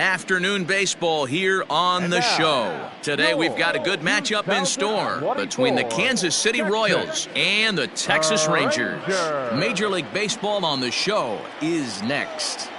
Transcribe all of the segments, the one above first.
Afternoon baseball here on the show. Today we've got a good matchup in store between the Kansas City Royals and the Texas Rangers. Major League Baseball on the show is next.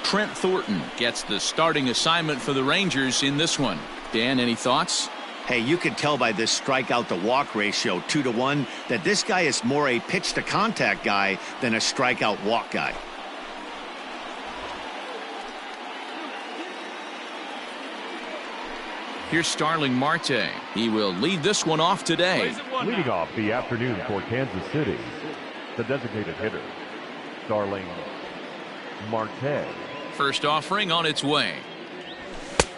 Trent Thornton gets the starting assignment for the Rangers in this one. Dan, any thoughts? Hey, you can tell by this strikeout to walk ratio 2-to-1 that this guy is more a pitch to contact guy than a strikeout walk guy. Here's Starling Marte. He will lead this one off today. Leading off the afternoon for Kansas City, the designated hitter, Starling Marte. First offering on its way.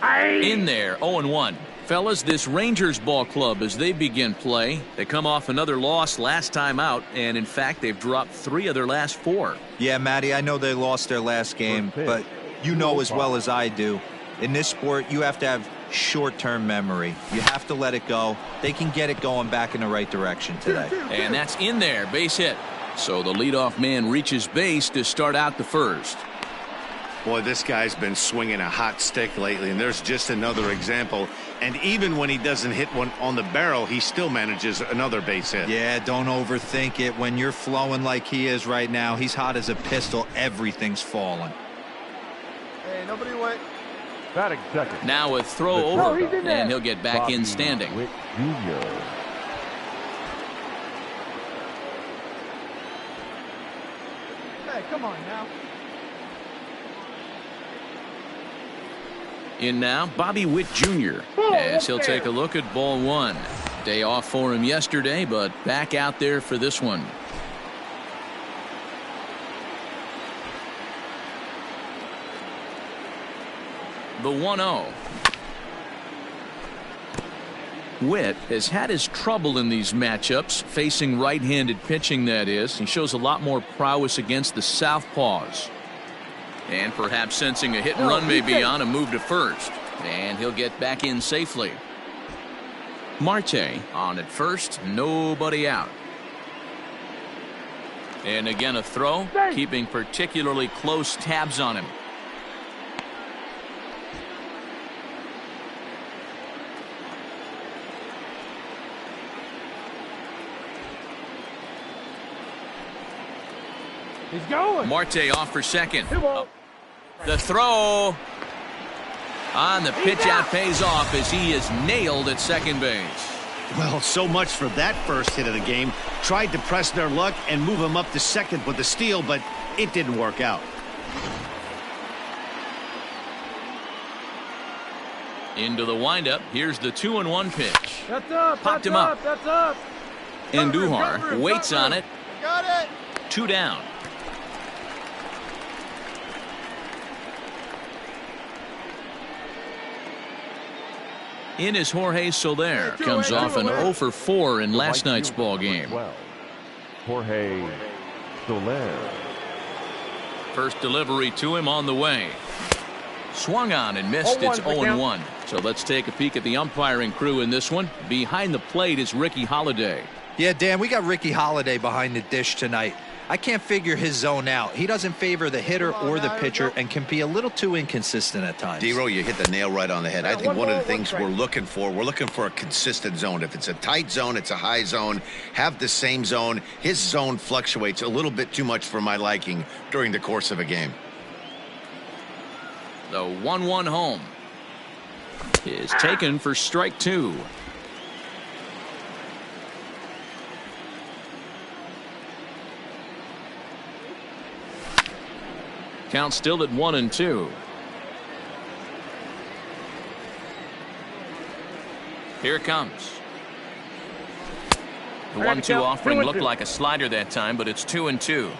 In there, 0-1. Fellas, this Rangers ball club, as they begin play, they come off another loss last time out, and in fact, they've dropped 3 of their last 4. Yeah, Matty, I know they lost their last game, but you know as well as I do, in this sport, you have to have short-term memory. You have to let it go. They can get it going back in the right direction today. And that's in there, base hit. So the leadoff man reaches base to start out the first. Boy, this guy's been swinging a hot stick lately, and there's just another example. And even when he doesn't hit one on the barrel, he still manages another base hit. Yeah, don't overthink it. When you're flowing like he is right now, he's hot as a pistol. Everything's falling. Hey, nobody wait. Batting second. Now a throw over, and he'll get back in standing. Witt Jr. Hey, come on now. In now, Bobby Witt Jr. as he'll take a look at ball 1. Day off for him yesterday, but back out there for this one. The 1-0. Witt has had his trouble in these matchups, facing right-handed pitching, that is. He shows a lot more prowess against the southpaws. And perhaps sensing a hit and run may be on, a move to first. And he'll get back in safely. Marte on at first, nobody out. And again a throw, keeping particularly close tabs on him. He's going. Marte off for second. The throw on the pitch out pays off as he is nailed at second base. Well, so much for that first hit of the game. Tried to press their luck and move him up to second with the steal, but it didn't work out. Into the windup. Here's the 2-1 pitch. That's up. Popped that's him up. That's up. Andujar waits on it. Got it. 2 down. In is Jorge Soler. Comes off an 0 for 4 in last night's ball game. Jorge Soler. First delivery to him on the way. Swung on and missed. It's 0-1. So let's take a peek at the umpiring crew in this one. Behind the plate is Ricky Holiday. Yeah, Dan, we got Ricky Holiday behind the dish tonight. I can't figure his zone out. He doesn't favor the hitter or the pitcher and can be a little too inconsistent at times. D-Row, you hit the nail right on the head. I think one of the things we're looking for a consistent zone. If it's a tight zone, it's a high zone. Have the same zone. His zone fluctuates a little bit too much for my liking during the course of a game. The 1-1 home is taken for strike 2. Count still at 1-2. Here it comes. The 1-2 offering looked like a slider that time, but it's 2-2.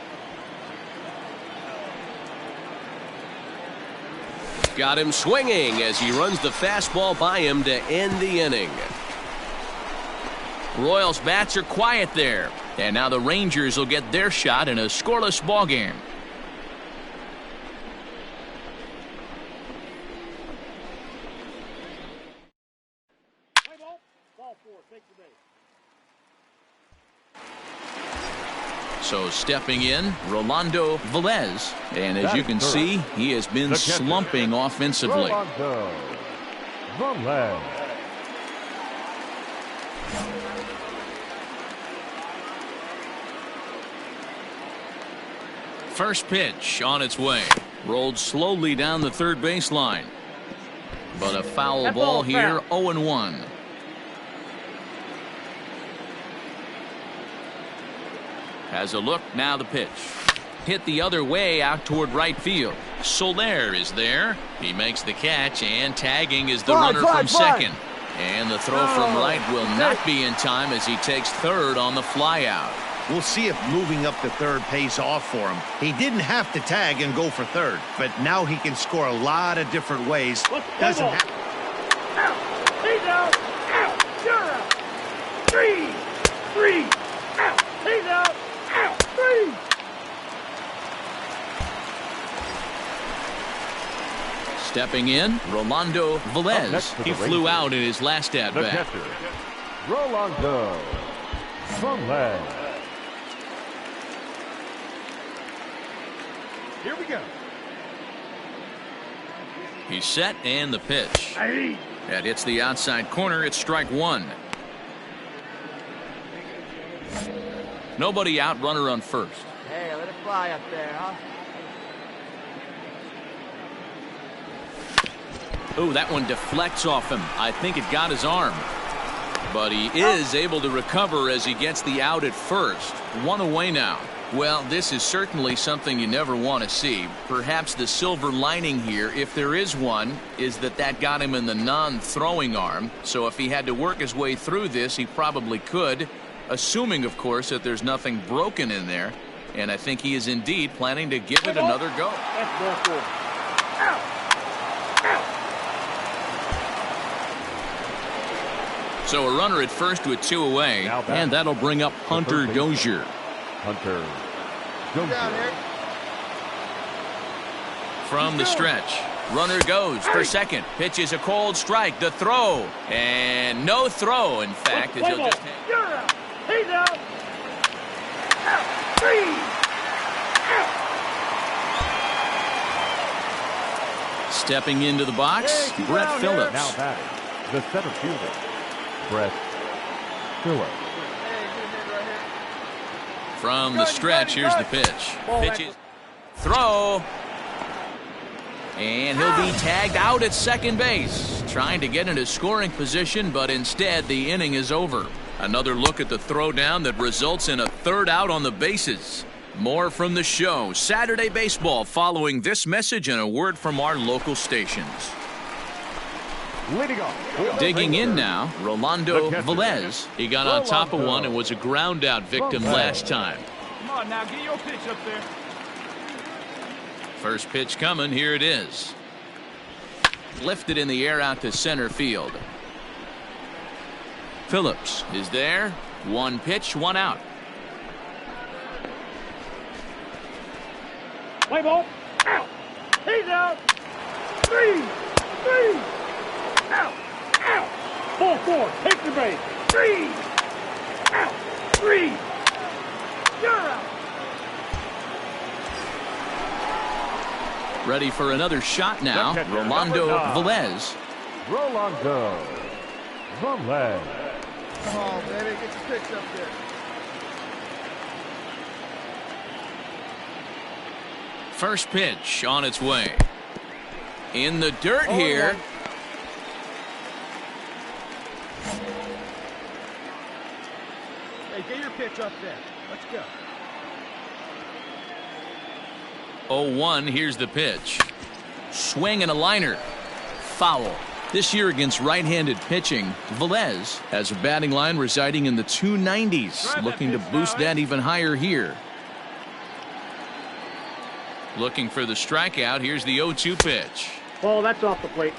Got him swinging as he runs the fastball by him to end the inning. Royals bats are quiet there, and now the Rangers will get their shot in a scoreless ball game. So stepping in, Rolando Velez. And as you can see, he has been slumping offensively. Rolando Velez. First pitch on its way. Rolled slowly down the third baseline. But a foul ball here, 0-1. Has a look, now the pitch. Hit the other way out toward right field. Soler is there. He makes the catch, and tagging is the runner from second. And the throw from right will not be in time as he takes third on the flyout. We'll see if moving up to third pays off for him. He didn't have to tag and go for third, but now he can score a lot of different ways. Doesn't have. Out. He's out. Out. You're out. 3. Out. He's out. Out. 3. Stepping in, Rolando Velez. He flew out in his last at The bat. catcher, Rolando Velez. Here we go. He's set, and the pitch. Hey. That hits the outside corner. It's strike one. Nobody out, runner on first. Hey, let it fly up there, huh? Oh, that one deflects off him. I think it got his arm. But he is able to recover as he gets the out at first. One away now. Well, this is certainly something you never want to see. Perhaps the silver lining here, if there is one, is that got him in the non-throwing arm. So if he had to work his way through this, he probably could, assuming, of course, that there's nothing broken in there. And I think he is indeed planning to give it another go. That's ball 4. Out. Out. So a runner at first with 2 away, and that'll bring up Hunter Dozier. Hunter Down Dozier. here. From the stretch, runner goes for second. Pitches a cold strike. The throw, and no throw. In fact, as he'll just You're out. He's out. Out. 3. Out. stepping into the box, Hey, Brett Phillips. Now batting, the center fielder, Brett Phillips. From the stretch, here's the pitch. Pitches, throw, and he'll be tagged out at second base, trying to get into scoring position, but instead the inning is over. Another look at the throwdown that results in a third out on the bases. More from the show, Saturday Baseball, following this message and a word from our local stations. Leading off. Digging in now, Rolando Velez. He got on top of one and was a ground out victim last time. Come on now, get your pitch up there. First pitch coming, here it is. Lifted in the air out to center field. Phillips is there. One pitch, one out. Play ball. Out. He's out. 3. Out. Out. Ball 4. Take the base. 3. Out. 3. You're out. Ready for another shot now. Rolando Velez. Rolando Velez. Come on, baby. Get your pitch up there. First pitch on its way. In the dirt here. Hey, get your pitch up there. Let's go. 0-1, here's the pitch. Swing and a liner. Foul. This year against right-handed pitching, Velez has a batting line residing in the 290s, looking to boost that even higher here. Looking for the strikeout. Here's the 0-2 pitch. Oh, that's off the plate.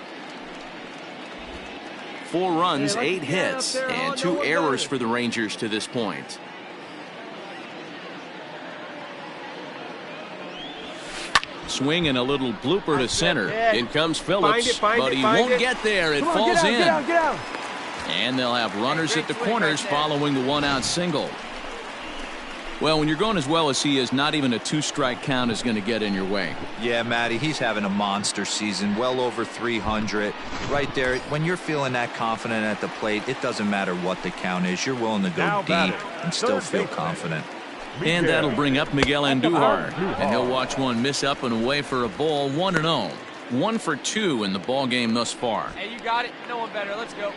4 runs, 8 hits, and 2 errors for the Rangers to this point. Swing and a little blooper to center. In comes Phillips, but he won't get there. It falls in. Get out. And they'll have runners at the corners following the one-out single. Well, when you're going as well as he is, not even a 2-strike count is going to get in your way. Yeah, Matty, he's having a monster season, well over 300. Right there, when you're feeling that confident at the plate, it doesn't matter what the count is. You're willing to go deep and still feel confident. And that'll bring up Miguel Andujar. And he'll watch one miss up and away for a ball, 1-0. 1 for 2 in the ball game thus far. Hey, you got it. No one better. Let's go.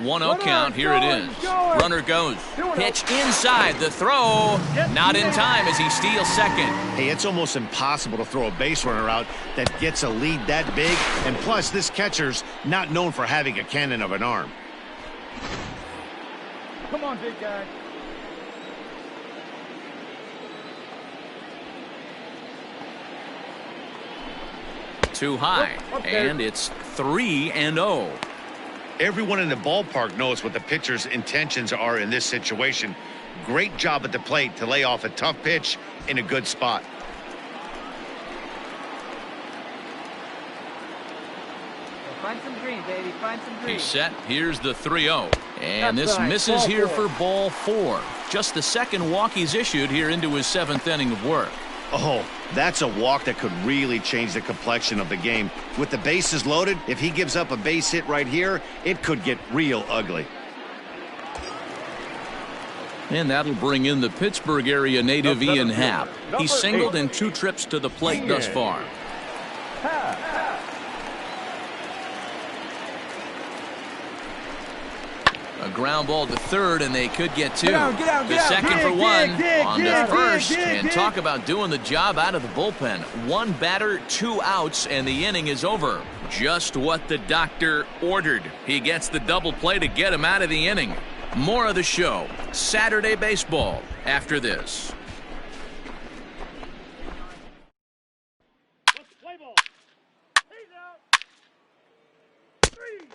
1-0 count. Here it is. Runner goes. Pitch inside. The throw. Not in time as he steals second. Hey, it's almost impossible to throw a base runner out that gets a lead that big. And plus, this catcher's not known for having a cannon of an arm. Come on, big guy. Too high. And it's 3-0. Everyone in the ballpark knows what the pitcher's intentions are in this situation. Great job at the plate to lay off a tough pitch in a good spot. Find some green, baby. Find some green. He's set. Here's the 3-0. And this misses here for ball 4. Just the second walk he's issued here into his 7th inning of work. Oh, that's a walk that could really change the complexion of the game. With the bases loaded, if he gives up a base hit right here, it could get real ugly. And that'll bring in the Pittsburgh area native Ian Happ. He's singled in 2 trips to the plate thus far. A ground ball to third, and they could get 2. The second for 1 on to first. And talk about doing the job out of the bullpen. 1 batter, 2 outs, and the inning is over. Just what the doctor ordered. He gets the double play to get him out of the inning. More of the show, Saturday Baseball, after this. Let's play ball. He's out. 3.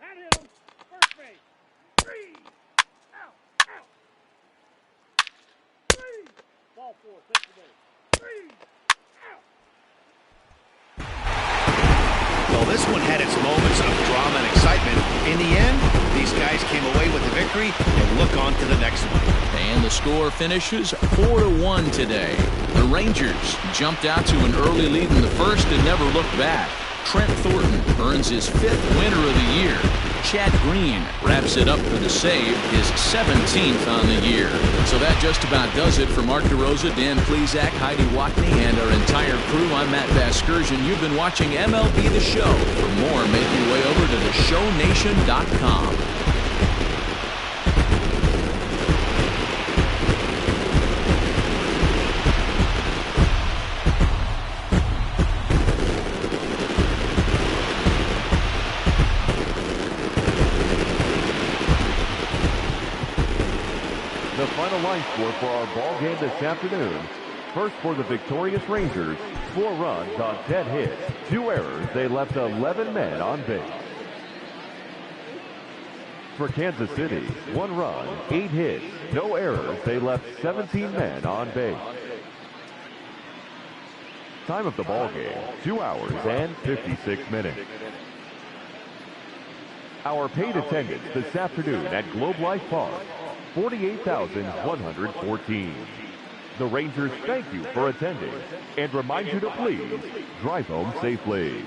That hit him. First base. 3. Out. Out. 3. Ball 4. Take the base. 3. Out. Well, this one had its moments of drama and excitement. In the end, these guys came away with the victory and look on to the next one. And the score finishes 4-1 today. The Rangers jumped out to an early lead in the first and never looked back. Trent Thornton earns his 5th winner of the year. Chad Green wraps it up for the save, his 17th on the year. So that just about does it for Mark DeRosa, Dan Plesac, Heidi Watney, and our entire crew. I'm Matt Vasgersian. You've been watching MLB The Show. For more, make your way over to theshownation.com. The final line score for our ball game this afternoon. First for the victorious Rangers, 4 runs on 10 hits, 2 errors. They left 11 men on base. For Kansas City, 1 run, 8 hits, no errors. They left 17 men on base. Time of the ball game, 2 hours and 56 minutes. Our paid attendance this afternoon at Globe Life Park, 48,114. The Rangers thank you for attending and remind you to please drive home safely.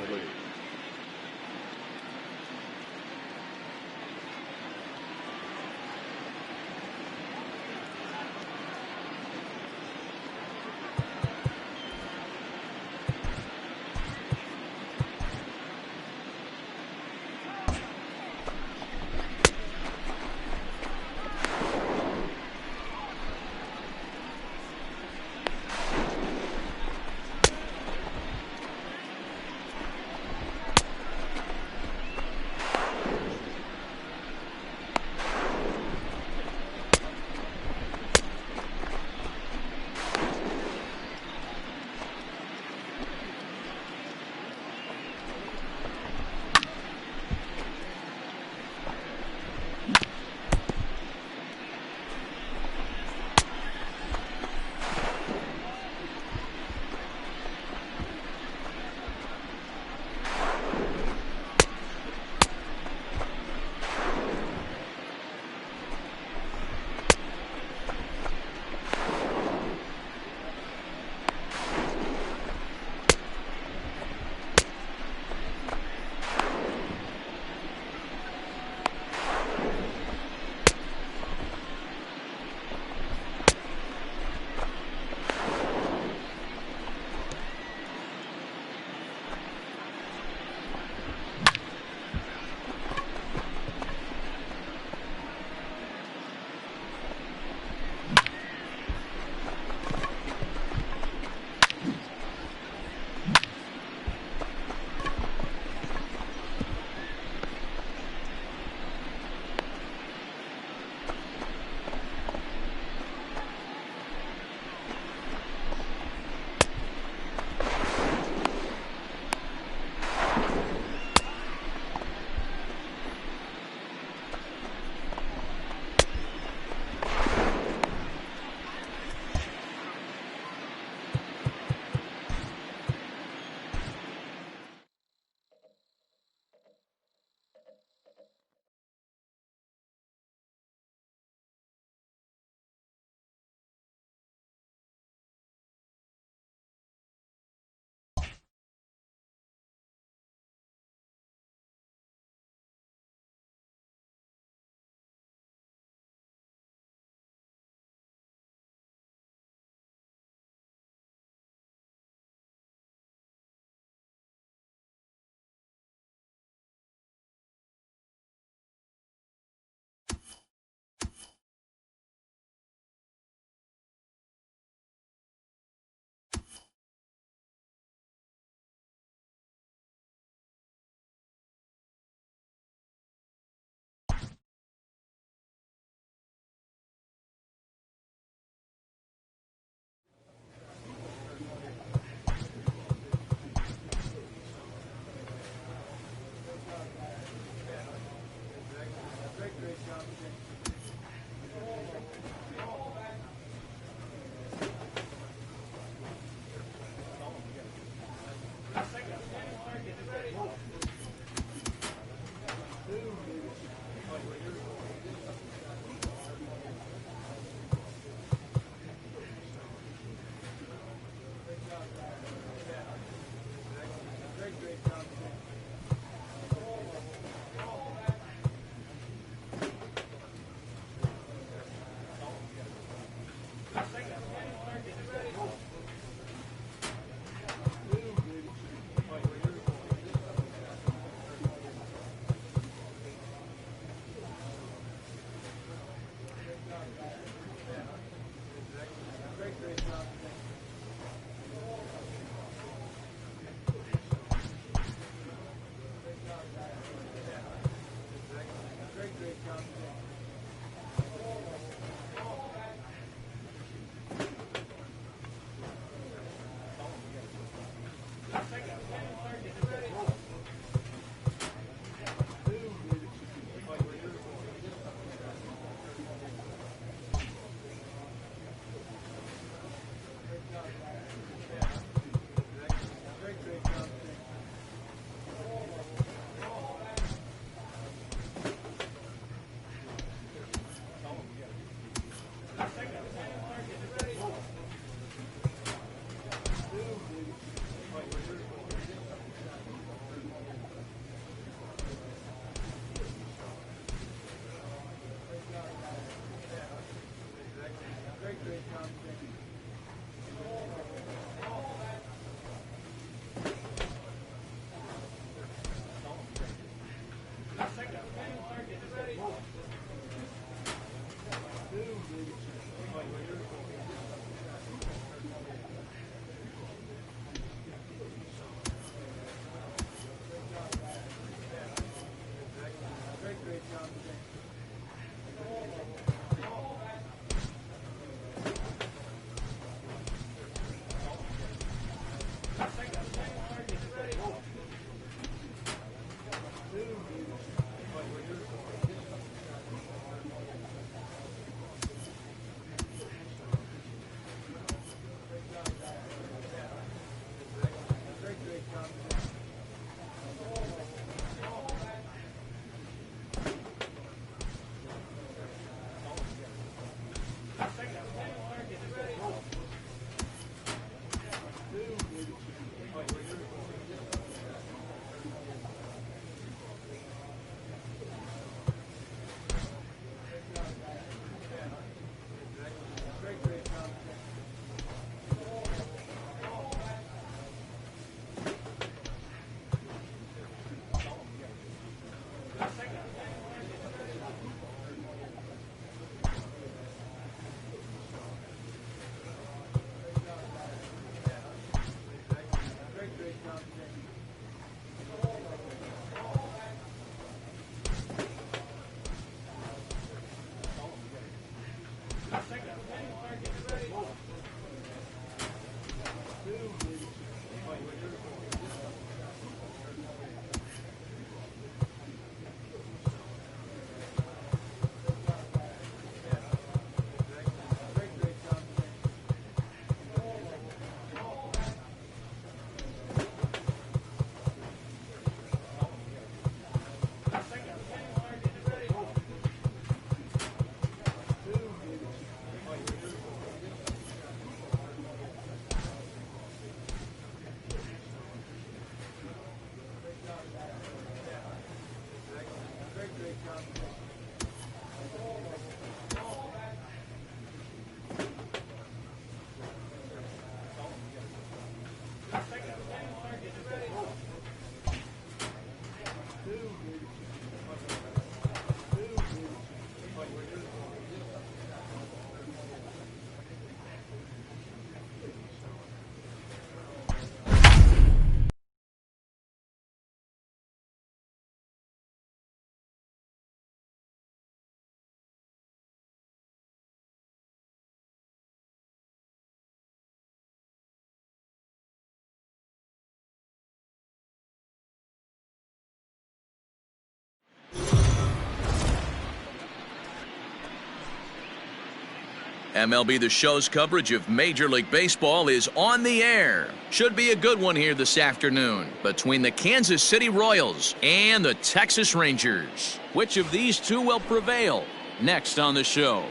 MLB The Show's coverage of Major League Baseball is on the air. Should be a good one here this afternoon between the Kansas City Royals and the Texas Rangers. Which of these two will prevail? Next on the show.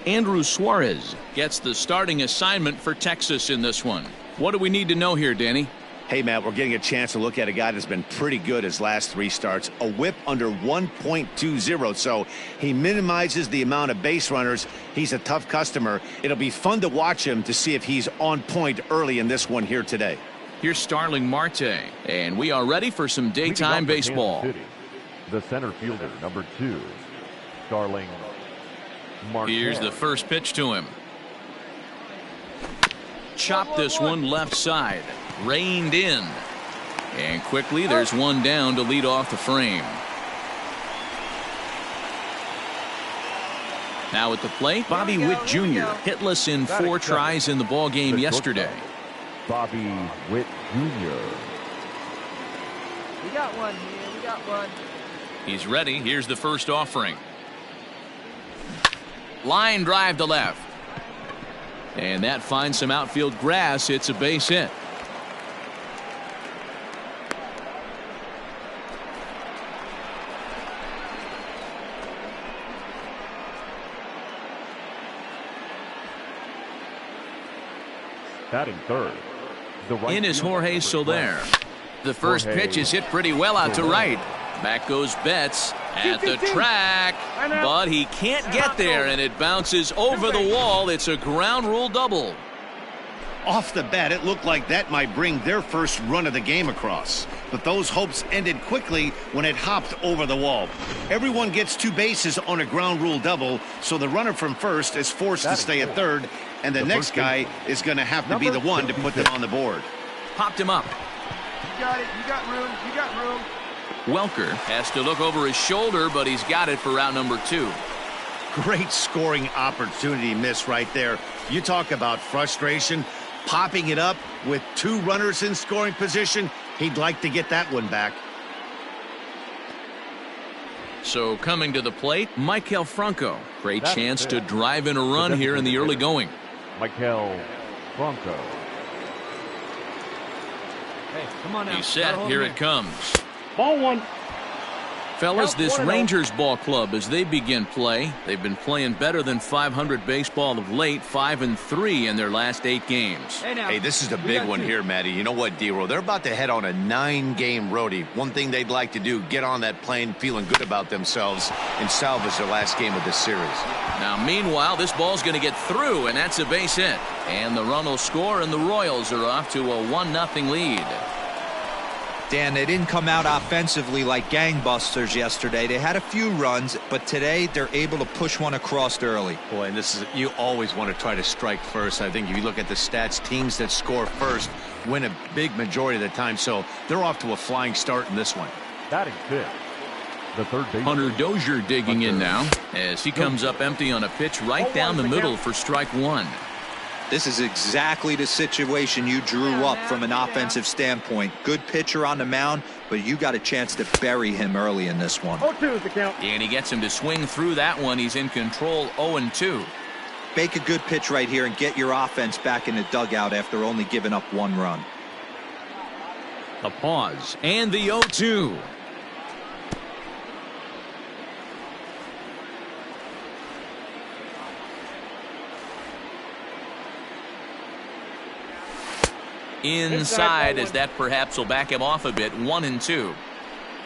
Andrew Suarez gets the starting assignment for Texas in this one. What do we need to know here, Danny? Hey, Matt, we're getting a chance to look at a guy that's been pretty good his last 3 starts. A whip under 1.20, so he minimizes the amount of base runners. He's a tough customer. It'll be fun to watch him to see if he's on point early in this one here today. Here's Starling Marte, and we are ready for some daytime baseball. City, the center fielder, number 2, Starling Marte. Here's the first pitch to him. Chop this one left side. Reined in. And quickly there's one down to lead off the frame. Now at the plate, Bobby Witt Jr. hitless in 4 tries in the ball game yesterday. Bobby Witt Jr. We got one here. We got one. He's ready. Here's the first offering. Line drive to left. And that finds some outfield grass. It's a base hit. Batting third. In is Jorge Soler. The first pitch is hit pretty well out to right. Back goes Betts at the track, but he can't get there, and it bounces over the wall. It's a ground rule double. Off the bat, it looked like that might bring their first run of the game across. But those hopes ended quickly when it hopped over the wall. Everyone gets 2 bases on a ground rule double, so the runner from first is forced to stay at third, and the next guy is going to have to be the one to put them on the board. Popped him up. You got it. You got room. You got room. Welker has to look over his shoulder, but he's got it for out number 2. Great scoring opportunity miss right there. You talk about frustration. Popping it up with 2 runners in scoring position. He'd like to get that one back. So coming to the plate, Maikel Franco. Great chance to drive in a run here in the early going. Maikel Franco. Hey, come on now. He's set. Here it comes. Ball 1. Fellas, this Rangers ball club, as they begin play, they've been playing better than 500 baseball of late, 5-3 in their last 8 games. Hey, this is a big one here, Matty. You know what, D-Roll? They're about to head on a 9-game roadie. One thing they'd like to do, get on that plane feeling good about themselves and salvage their last game of this series. Now, meanwhile, this ball's going to get through, and that's a base hit. And the run will score, and the Royals are off to a 1-0 lead. Dan, they didn't come out offensively like gangbusters yesterday. They had a few runs, but today they're able to push one across early. Boy, and this is, you always want to try to strike first. I think if you look at the stats, teams that score first win a big majority of the time. So they're off to a flying start in this one. Batting fifth. The third base. Hunter Dozier digging in now as he comes up empty on a pitch right down the middle for strike 1. This is exactly the situation you drew up from an offensive standpoint. Good pitcher on the mound, but you got a chance to bury him early in this one. 0-2 is the count. And he gets him to swing through that one. He's in control, 0-2. Make a good pitch right here and get your offense back in the dugout after only giving up 1 run. A pause and the 0-2. inside, as that perhaps will back him off a bit. 1-2.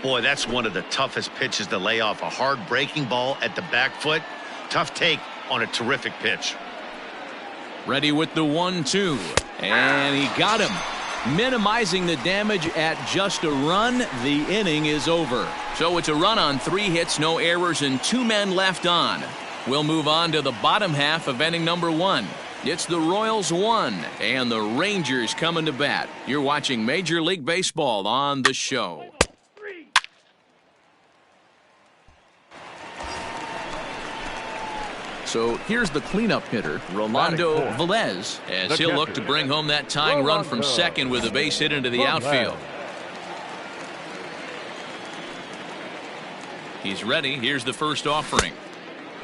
Boy, that's one of the toughest pitches to lay off. A hard breaking ball at the back foot. Tough take on a terrific pitch. Ready with the 1-2. And he got him. Minimizing the damage at just a run. The inning is over. So it's a run on 3 hits, no errors, and 2 men left on. We'll move on to the bottom half of inning number 1. It's the Royals 1 and the Rangers coming to bat. You're watching Major League Baseball on the show. So here's the cleanup hitter, Rolando Velez, as he'll look to bring home that tying run from second with a base hit into the outfield. He's ready. Here's the first offering.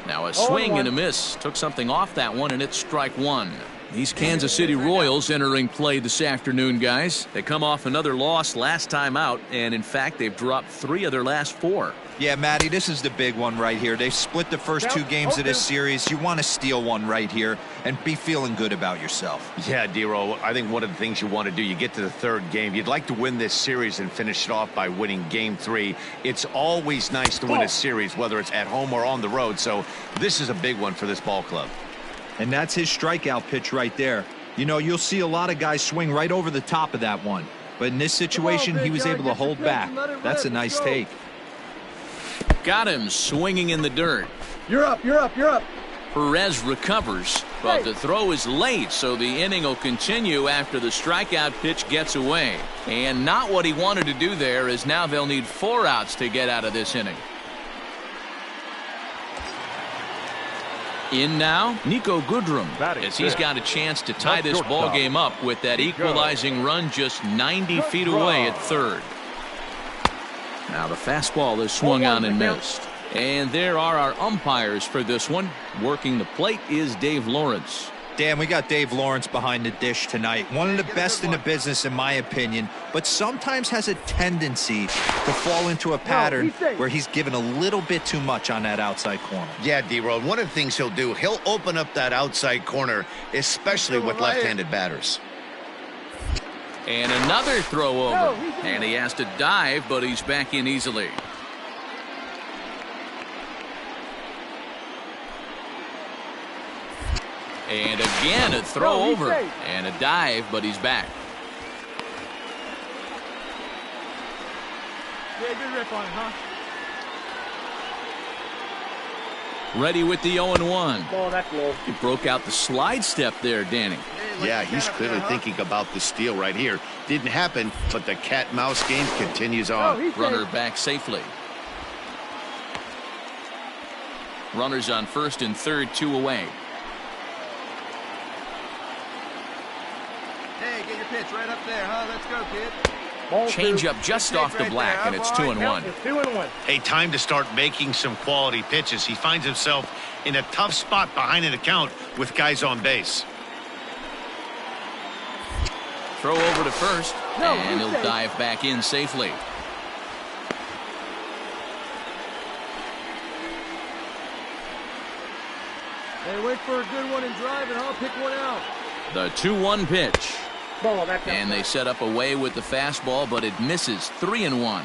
Now a swing and a miss. Took something off that one, and it's strike 1. These Kansas City Royals entering play this afternoon, guys. They come off another loss last time out, and in fact, they've dropped 3 of their last 4. Yeah, Matty, this is the big one right here. They've split the first 2 games of this series. You want to steal one right here and be feeling good about yourself. Yeah, Dero, I think one of the things you want to do, you get to the 3rd game, you'd like to win this series and finish it off by winning game 3. It's always nice to win a series, whether it's at home or on the road. So this is a big one for this ball club. And that's his strikeout pitch right there. You know, you'll see a lot of guys swing right over the top of that one. But in this situation, he was able to hold back. That's a nice take. Got him swinging in the dirt. You're up, you're up, you're up. Perez recovers, but the throw is late, so the inning will continue after the strikeout pitch gets away. And not what he wanted to do there, as now they'll need 4 outs to get out of this inning. In now, Nico Goodrum, as he's got a chance to tie this ball game up with that equalizing run just 90 feet away at 3rd. Now the fastball is swung on and missed. And there are our umpires for this one. Working the plate is Dave Lawrence. Dan, we got Dave Lawrence behind the dish tonight. One of the best in the business, in my opinion, but sometimes has a tendency to fall into a pattern where he's given a little bit too much on that outside corner. Yeah, D-Road, one of the things he'll do, he'll open up that outside corner, especially with left-handed batters. And another throw over. And he has to dive, but he's back in easily. And again a throw over. And a dive, but he's back. Yeah, good rip on it, huh? Ready with the 0-1. Oh, that's low. He broke out the slide step there, Danny. Yeah, he's clearly thinking about the steal right here. Didn't happen, but the cat-mouse game continues on. Runner back safely. Runners on first and third, 2 away. Hey, get your pitch right up there, huh? Let's go, kid. Change up just off the black, and it's 2-1. 2-1. Hey, time to start making some quality pitches. He finds himself in a tough spot behind an account with guys on base. Throw over to first, and he'll dive back in safely. Hey, wait for a good one and drive, and I'll pick one out. The 2-1 pitch. That's And they set up away with the fastball, but it misses. 3-1.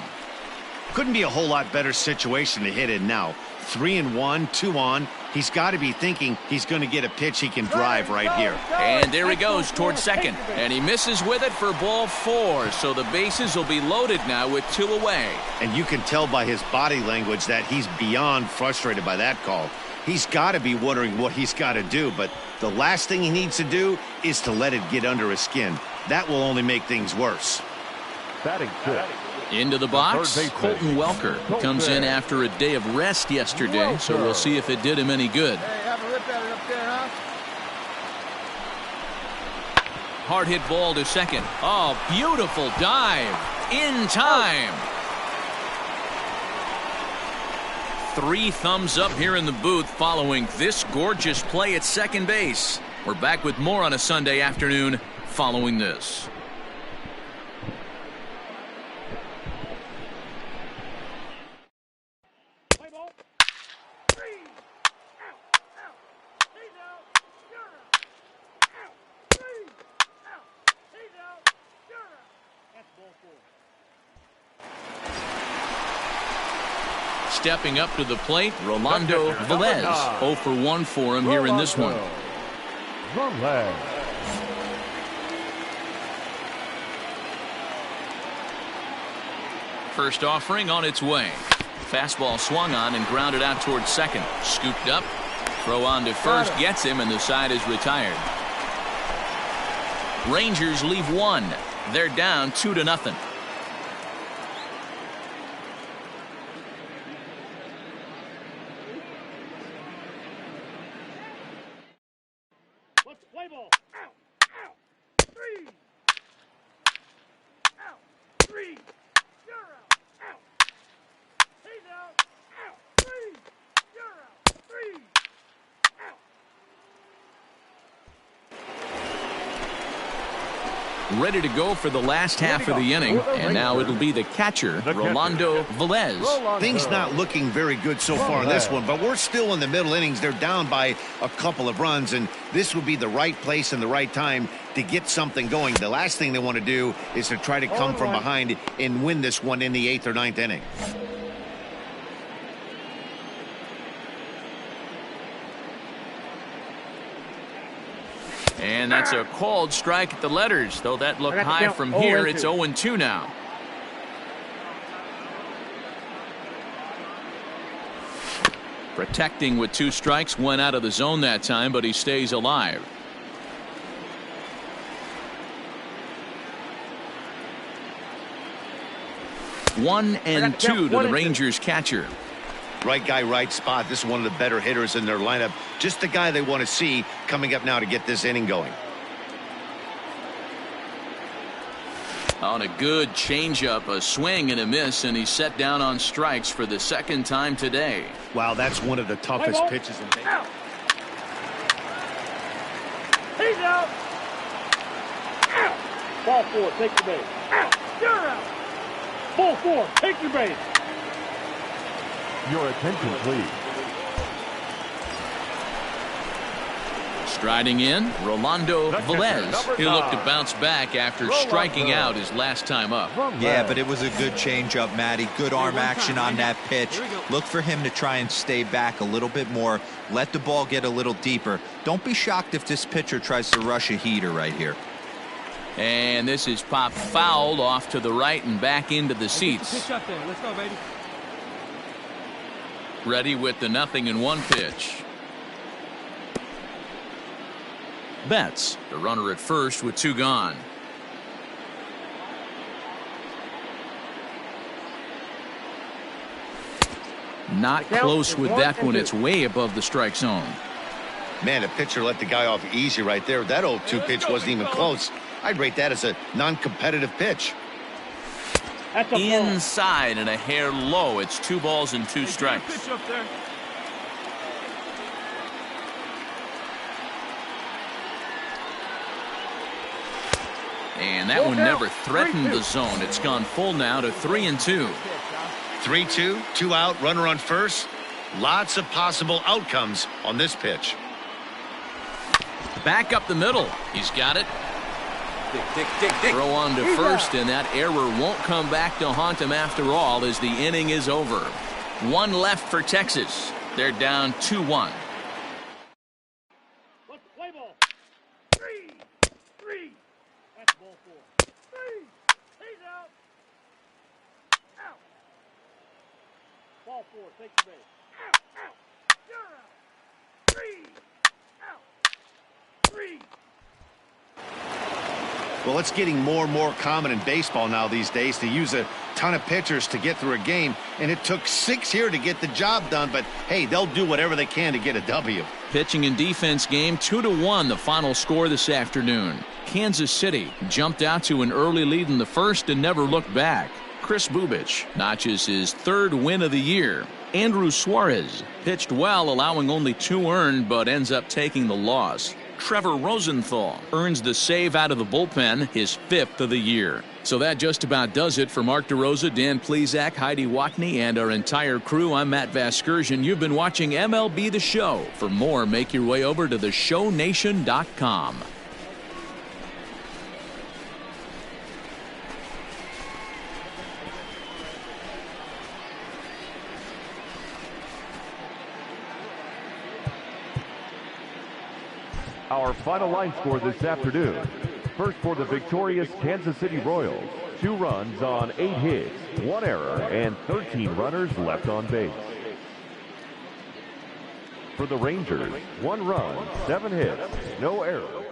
Couldn't be a whole lot better situation to hit in now. 3-1, 2 on. He's got to be thinking he's going to get a pitch he can drive right here. And there he goes towards second. And he misses with it for ball 4. So the bases will be loaded now with 2 away. And you can tell by his body language that he's beyond frustrated by that call. He's got to be wondering what he's got to do, but the last thing he needs to do is to let it get under his skin. That will only make things worse. Batting 6. Into the box, Colton Welker comes in after a day of rest yesterday, so we'll see if it did him any good. Hey, have a rip at it up there, huh? Hard hit ball to second. Oh, beautiful dive. In time. 3 thumbs up here in the booth following this gorgeous play at second base. We're back with more on a Sunday afternoon following this. stepping up to the plate, Rolando Velez. 0 for 1 for him here in this one. First offering on its way. Fastball swung on and grounded out towards second. Scooped up. Throw on to first gets him, and the side is retired. Rangers leave one. They're down 2-0. Let's play ball. Out. Out. 3. Out. 3. You're out. Out. He's out. Out. 3. You're out. 3. Out. Ready to go for the last half of the inning, and now it'll be the catcher, Rolando Velez. Things not looking very good so far in this one, but we're still in the middle innings. They're down by a couple of runs, and this would be the right place and the right time to get something going. The last thing they want to do is to try to come from behind and win this one in the 8th or 9th inning. And that's a called strike at the letters, though that looked high from here. It's 0-2 now. Protecting with 2 strikes, went out of the zone that time, but he stays alive. One and 2 to the Rangers catcher. Right guy, right spot. This is one of the better hitters in their lineup. Just the guy they want to see coming up now to get this inning going. On a good changeup, a swing and a miss, and he's set down on strikes for the 2nd time today. Wow, that's one of the toughest pitches in baseball. Out. He's out. Out. Ball 4, take the base. Out. You're out. Ball 4, take your base. Your attention, please. Striding in, Rolando Velez. He'll look to bounce back after striking out his last time up. Yeah, but it was a good changeup, Matty. Good arm action on that pitch. Look for him to try and stay back a little bit more. Let the ball get a little deeper. Don't be shocked if this pitcher tries to rush a heater right here. And this is popped foul off to the right and back into the seats. Let's go, baby. Ready with the 0-1 pitch. Betts, the runner at first with 2 gone. Not close with that one. It's way above the strike zone. Man, the pitcher let the guy off easy right there. That 0-2 pitch wasn't even close. I'd rate that as a non-competitive pitch. Inside and a hair low. It's 2 balls and 2 strikes. And that one never threatened the zone. It's gone full now to 3-2. 3-2, 2 out, runner on first. Lots of possible outcomes on this pitch. Back up the middle. He's got it. Throw on to first, and that error won't come back to haunt him after all as the inning is over. 1 left for Texas. They're down 2-1. Let's play ball. 3. 3. That's ball 4. 3. He's out. Out. Ball 4, take the base. Out. Out. You're out. 3. Out. 3. Well, it's getting more and more common in baseball now these days to use a ton of pitchers to get through a game, and it took 6 here to get the job done, but hey, they'll do whatever they can to get a W. Pitching and defense game, 2-1 the final score this afternoon. Kansas City jumped out to an early lead in the first and never looked back. Chris Bubich notches his 3rd win of the year. Andrew Suarez pitched well, allowing only 2 earned, but ends up taking the loss. Trevor Rosenthal earns the save out of the bullpen, his 5th of the year. So that just about does it for Mark DeRosa, Dan Plesac, Heidi Watney, and our entire crew. I'm Matt Vasgersian. You've been watching MLB The Show. For more, make your way over to theshownation.com. Our final line score this afternoon. First for the victorious Kansas City Royals, 2 runs on 8 hits, 1 error, and 13 runners left on base. For the Rangers, 1 run, 7 hits, no errors.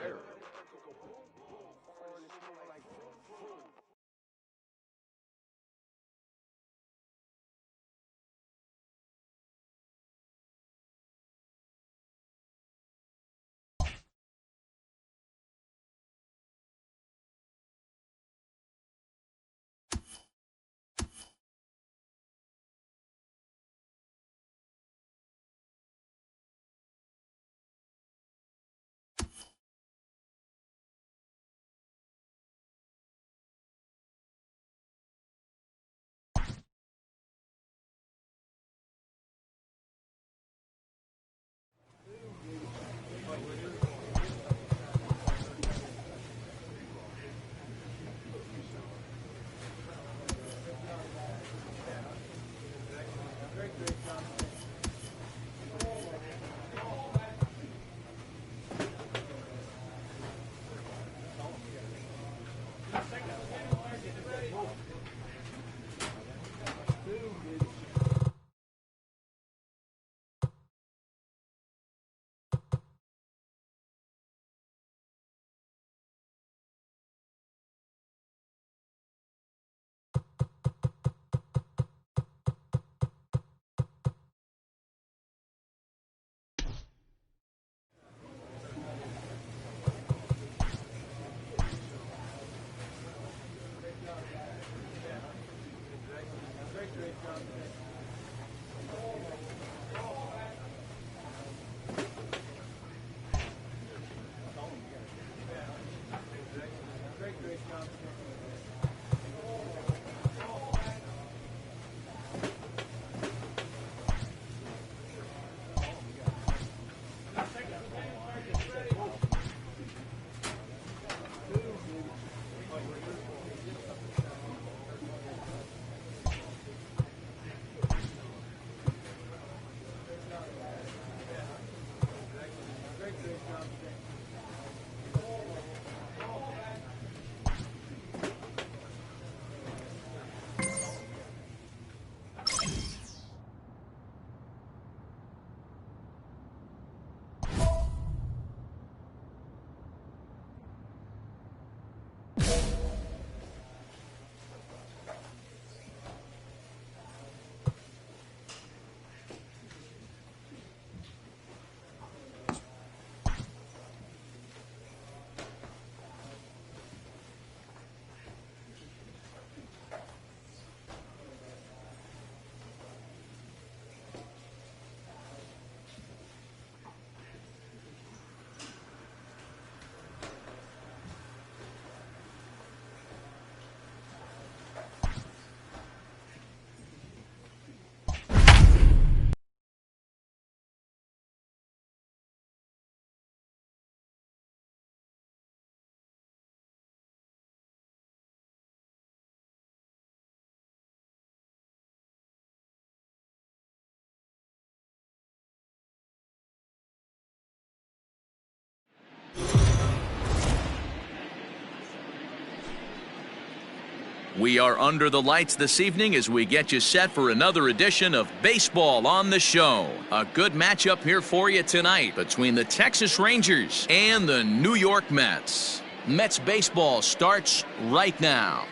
We are under the lights this evening as we get you set for another edition of Baseball on the Show. A good matchup here for you tonight between the Texas Rangers and the New York Mets. Mets baseball starts right now.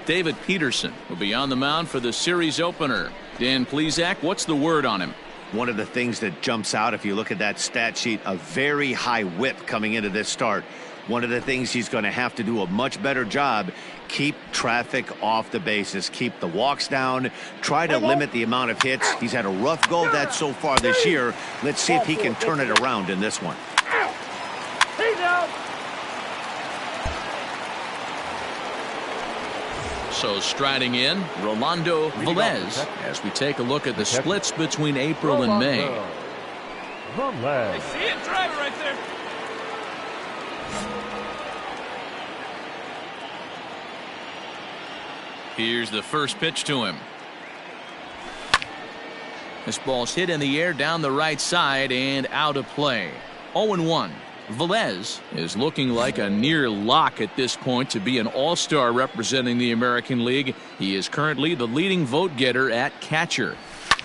David Peterson will be on the mound for the series opener. Dan Plesac, what's the word on him? One of the things that jumps out, if you look at that stat sheet, a very high whip coming into this start. One of the things he's going to have to do a much better job, keep traffic off the bases, keep the walks down, try to limit the amount of hits. He's had a rough go of that so far this year. Let's see if he can turn it around in this one. He's out. So striding in, Rolando Velez as we take a look at the splits between April and May. I see it, driver right there. Here's the first pitch to him. This ball's hit in the air down the right side and out of play. 0-1. Velez is looking like a near lock at this point to be an all-star representing the American League. He is currently the leading vote getter at catcher.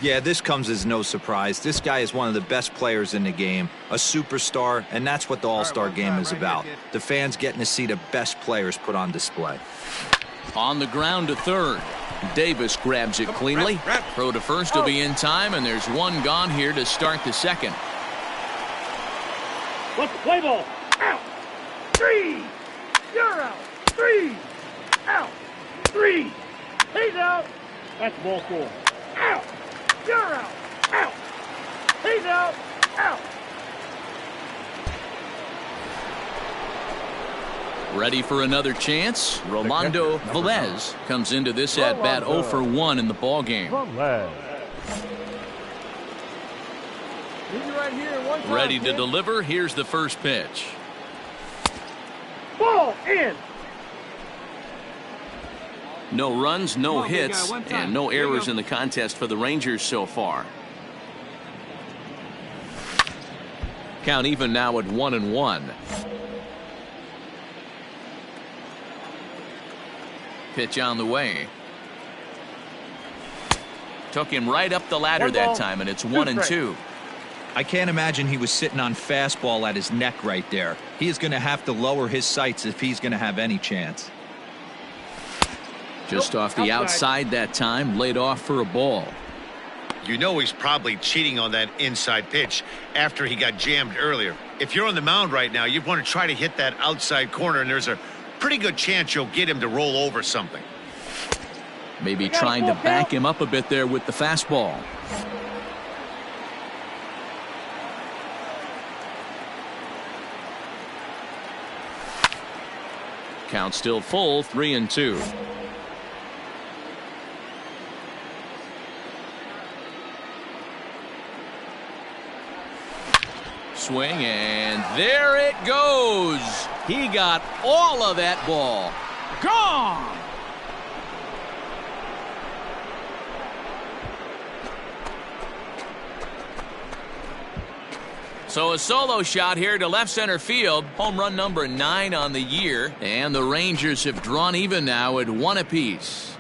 Yeah, this comes as no surprise. This guy is one of the best players in the game, a superstar, and that's what the All-Star game is about. The fans getting to see the best players put on display. On the ground to third. Davis grabs it cleanly. Throw to first will be in time, and there's one gone here to start the second. What's the play ball? Out. 3. You're out. 3. Out. 3. He's out. That's ball 4. Out. You're out. Out. He's out. Out. Ready for another chance? Rolando Velez comes into this at bat 0 for 1 in the ball game. Ready to deliver. Here's the first pitch. Ball in. No runs, no hits, and no errors in the contest for the Rangers so far. Count even now at 1-1. Pitch on the way. Took him right up the ladder that time, and it's 1-2. I can't imagine he was sitting on fastball at his neck right there. He is going to have to lower his sights if he's going to have any chance. Just off the outside that time, laid off for a ball. You know he's probably cheating on that inside pitch after he got jammed earlier. If you're on the mound right now, you want to try to hit that outside corner, and there's a pretty good chance you'll get him to roll over something. Maybe trying to back him up a bit there with the fastball. Count still full, 3-2. Swing, and there it goes. He got all of that ball. Gone. So a solo shot here to left center field. Home run number 9 on the year. And the Rangers have drawn even now at 1 apiece.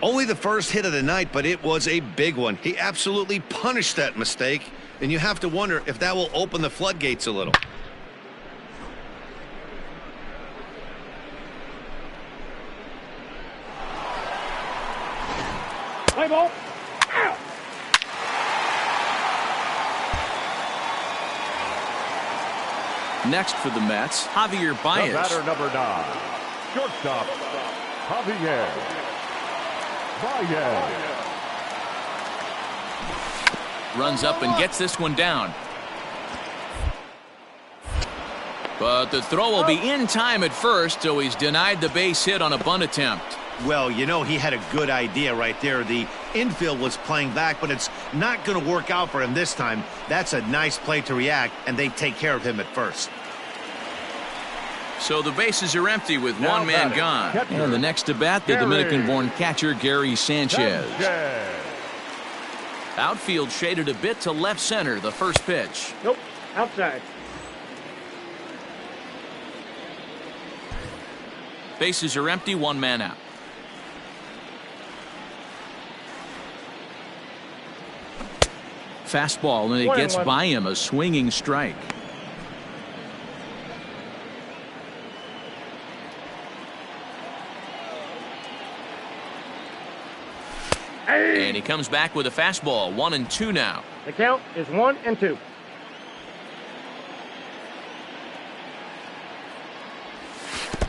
Only the first hit of the night, but it was a big one. He absolutely punished that mistake, and you have to wonder if that will open the floodgates a little. Play ball. Out. Next for the Mets, Javier Baez. The batter number 9, shortstop, Javier Baez. Runs up and gets this one down. But the throw will be in time at first, so he's denied the base hit on a bunt attempt. Well, you know, he had a good idea right there. The infield was playing back, but it's not going to work out for him this time. That's a nice play to react, and they take care of him at first. So the bases are empty with one man gone. And the next to bat, the Dominican-born catcher, Gary Sanchez. Outfield shaded a bit to left center, the first pitch. Nope, outside. Bases are empty, one man out. Fastball, and it gets by him, a swinging strike. And he comes back with a fastball, 1-2 now. The count is 1-2.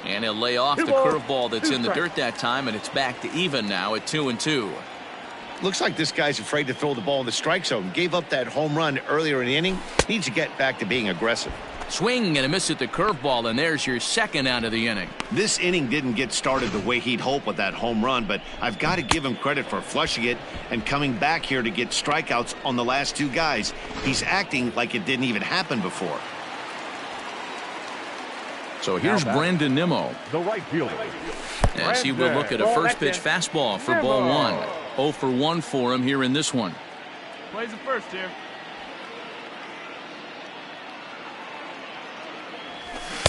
And he'll lay off the curveball that's in the dirt that time, and it's back to even now at 2-2. Looks like this guy's afraid to throw the ball in the strike zone. Gave up that home run earlier in the inning. Needs to get back to being aggressive. Swing and a miss at the curveball, and there's your second out of the inning. This inning didn't get started the way he'd hoped with that home run, but I've got to give him credit for flushing it and coming back here to get strikeouts on the last two guys. He's acting like it didn't even happen before. So here's Brandon Nimmo. The right fielder. As he will look at a first pitch fastball for ball one. 0 for 1 for him here in this one. Plays it first here.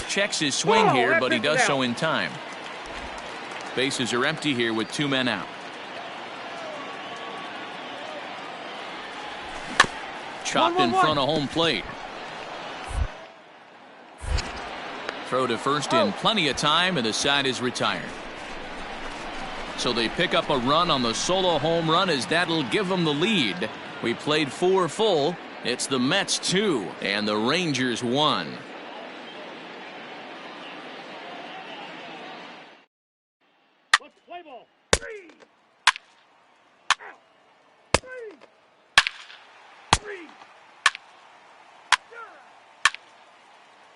Checks his swing here, but he does so in time. Bases are empty here with 2 men out. Chopped in front of home plate. Throw to first in plenty of time, and the side is retired. So they pick up a run on the solo home run, as that'll give them the lead. We played 4 full. It's the Mets 2 and the Rangers 1. Let's play ball. 3. Out. 3. 3. You're out.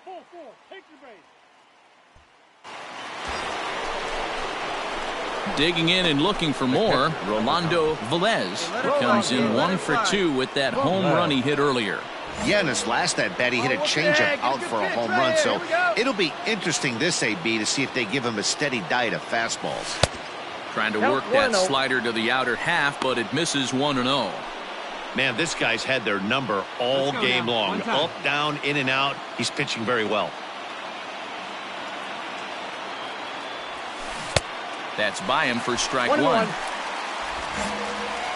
Ball 4. Take your base. Digging in and looking for more, Rolando Velez comes in 1 for 2 with that home run he hit earlier. Yeah, in his last at bat, he hit a changeup out for a home run, so it'll be interesting this AB to see if they give him a steady diet of fastballs. Trying to work that slider to the outer half, but it misses 1-0. Man, this guy's had their number all game long. Up, down, in and out. He's pitching very well. That's by him for strike 1.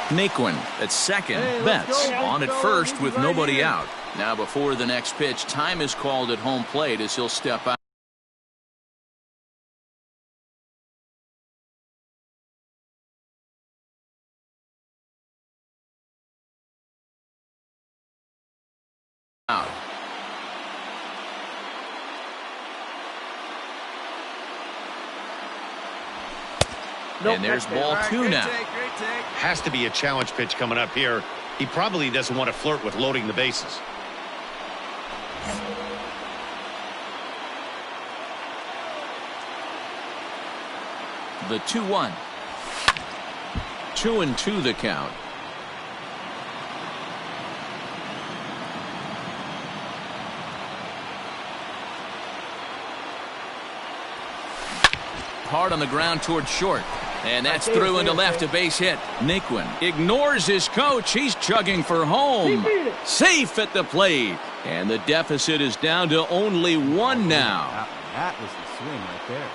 Naquin at second. Betts on at first with nobody out. Now before the next pitch, time is called at home plate as he'll step out. And there's ball 2 now. Has to be a challenge pitch coming up here. He probably doesn't want to flirt with loading the bases. The 2-1. 2-2 the count. Hard on the ground toward short. And that's through into left, a base hit. Naquin ignores his coach. He's chugging for home. Safe at the plate. And the deficit is down to only 1 now. That was the swing right there.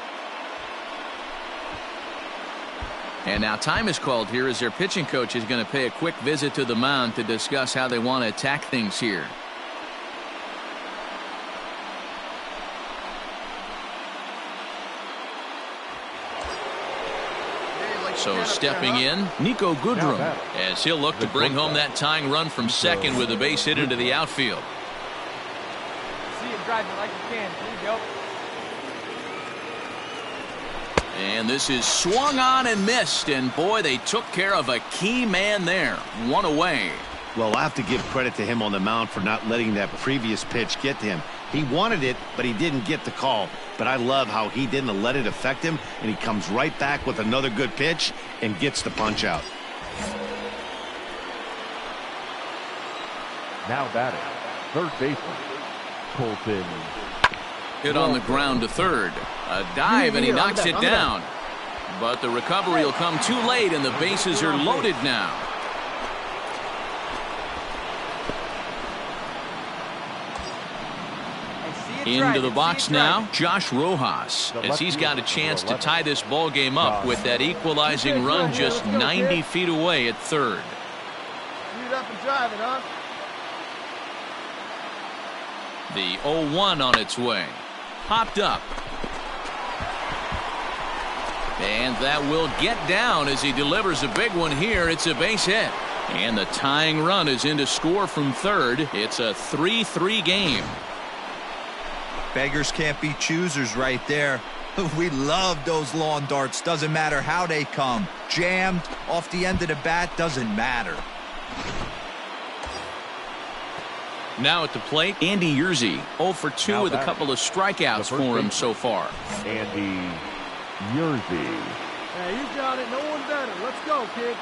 And now time is called here as their pitching coach is going to pay a quick visit to the mound to discuss how they want to attack things here. So stepping in, Nico Goodrum, as he'll look to bring home that tying run from second with a base hit into the outfield. See it driving like you can. There you go. And this is swung on and missed, and boy, they took care of a key man there. 1 away. Well, I have to give credit to him on the mound for not letting that previous pitch get to him. He wanted it, but he didn't get the call. But I love how he didn't let it affect him, and he comes right back with another good pitch and gets the punch out. Now batting, third baseman, Colton. Hit on the ground to third. A dive, and he knocks it down. But the recovery will come too late, and the bases are loaded now. Into the box now, Josh Rojas, as he's got a chance to tie this ball game up with that equalizing run just 90 feet away at third. Shoot up and drive it, huh? The 0-1 on its way. Popped up. And that will get down as he delivers a big one here. It's a base hit. And the tying run is in to score from third. It's a 3-3 game. Beggars can't be choosers right there. We love those lawn darts. Doesn't matter how they come. Jammed, off the end of the bat, doesn't matter. Now at the plate, Andy Yerzy, 0 for 2 with a couple of strikeouts for him so far. Andy Yerzy. Hey, you got it. No one better. Let's go, kid.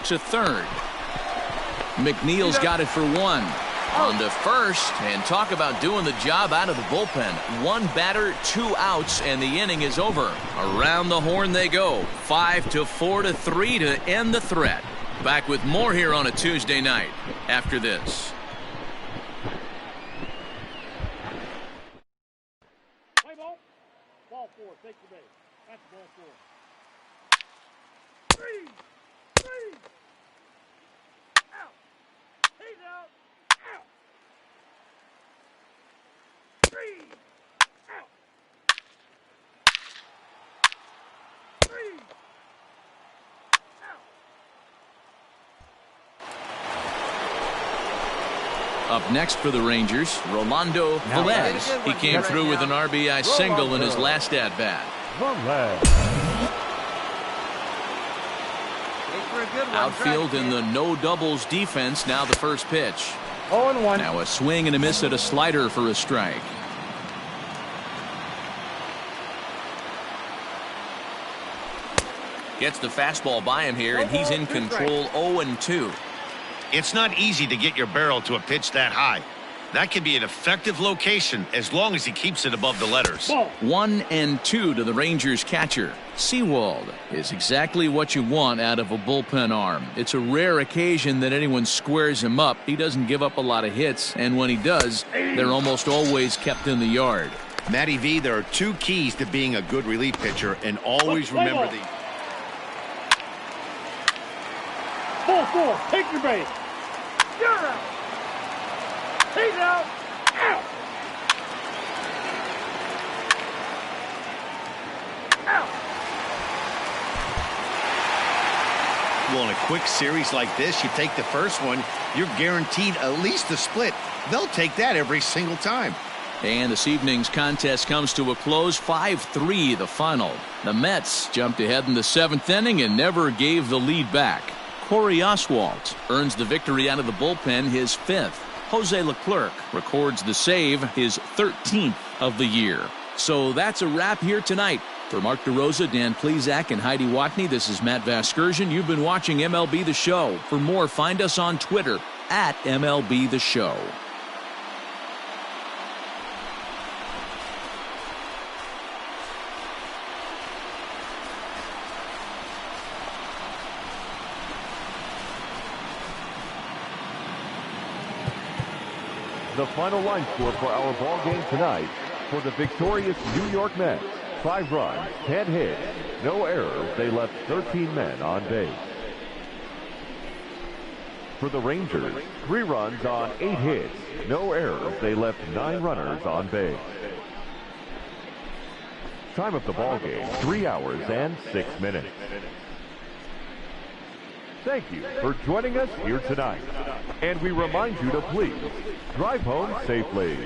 To third. McNeil's got it for 1. On to first, and talk about doing the job out of the bullpen. 1 batter, 2 outs, and the inning is over. Around the horn they go. 5-4-3 to end the threat. Back with more here on a Tuesday night after this. Play ball. Ball 4. Take the base. That's ball 4. 3. Out. He's out. Out. 3. Out. 3. Up next for the Rangers, Rolando Velez. He came through with an RBI single in his last at-bat. Outfield in the no doubles defense. Now the first pitch. 0-1. Now a swing and a miss at a slider for a strike. Gets the fastball by him here, and he's in control. 0-2. It's not easy to get your barrel to a pitch that high. That can be an effective location as long as he keeps it above the letters. 1-2 to the Rangers catcher. Sewald is exactly what you want out of a bullpen arm. It's a rare occasion that anyone squares him up. He doesn't give up a lot of hits, and when he does, they're almost always kept in the yard. Matty V, there are 2 keys to being a good relief pitcher, and always remember the... Ball 4. Take your base. You're out. He's out. Out. Out. Well, in a quick series like this, you take the first one, you're guaranteed at least a split. They'll take that every single time. And this evening's contest comes to a close. 5-3 the final. The Mets jumped ahead in the 7th inning and never gave the lead back. Corey Oswalt earns the victory out of the bullpen, his 5th. Jose Leclerc records the save, his 13th of the year. So that's a wrap here tonight. For Mark DeRosa, Dan Plesac, and Heidi Watney, this is Matt Vasgersian. You've been watching MLB The Show. For more, find us on Twitter at MLB The Show. The final line score for our ball game tonight: for the victorious New York Mets, 5 runs, 10 hits, no errors. They left 13 men on base. For the Rangers, 3 runs on 8 hits, no errors. They left 9 runners on base. Time of the ball game: 3 hours and 6 minutes. Thank you for joining us here tonight. And we remind you to please drive home safely.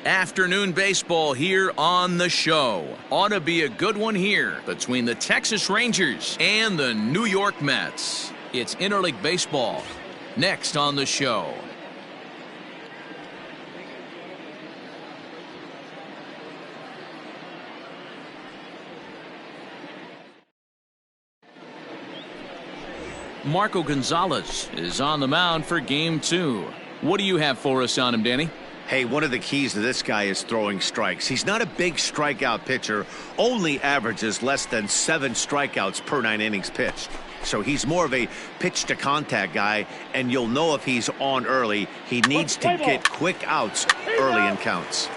Afternoon baseball here on the show. Ought to be a good one here between the Texas Rangers and the New York Mets. It's interleague baseball. Next on the show. Marco Gonzalez is on the mound for game 2. What do you have for us on him, Danny? Hey, one of the keys to this guy is throwing strikes. He's not a big strikeout pitcher, only averages less than 7 strikeouts per 9 innings pitched. So he's more of a pitch-to-contact guy, and you'll know if he's on early. He needs to get quick outs early in counts.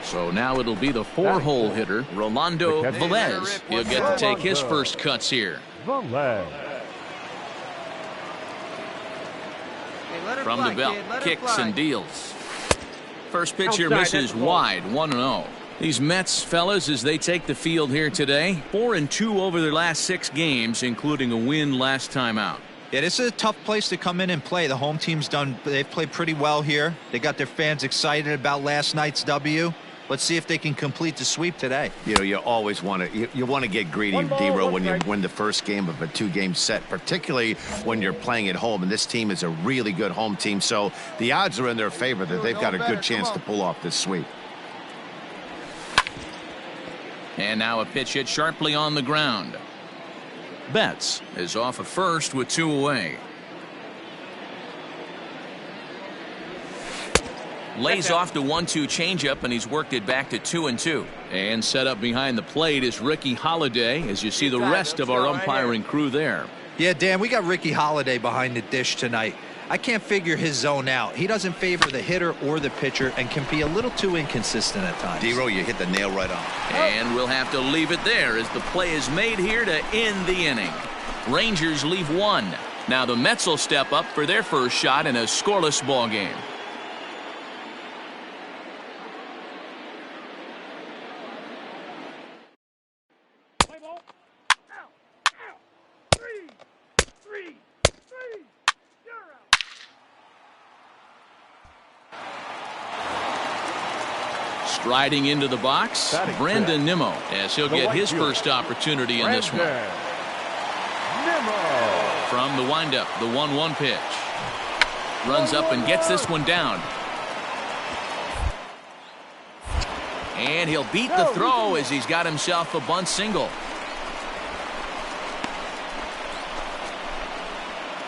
So now it'll be the 4-hole hitter, Rolando Velez. He'll get to take his first cuts here. From the belt, kicks and deals. First pitch here misses wide, 1-0. These Mets, fellas, as they take the field here today, 4-2 over their last 6 games, including a win last time out. Yeah, this is a tough place to come in and play. The home team's they've played pretty well here. They got their fans excited about last night's W. Let's see if they can complete the sweep today. You know, you always want to you want to get greedy, D-Row, when you win the first game of a 2-game set, particularly when you're playing at home. And this team is a really good home team, so the odds are in their favor that they've got a good chance to pull off this sweep. And now a pitch hit sharply on the ground. Betts is off of first with 2 away. Lays off the 1-2 changeup, and he's worked it back to 2-2. And set up behind the plate is Ricky Holiday, as you see the rest of our umpiring crew there. Yeah, Dan, we got Ricky Holiday behind the dish tonight. I can't figure his zone out. He doesn't favor the hitter or the pitcher and can be a little too inconsistent at times. D-Row, you hit the nail right on. And we'll have to leave it there as the play is made here to end the inning. Rangers leave 1. Now the Mets will step up for their first shot in a scoreless ball game. Striding into the box, Brandon Nimmo, as he'll get his first opportunity in this one. From the windup, the 1-1 pitch. Runs up and gets this one down. And he'll beat the throw as he's got himself a bunt single.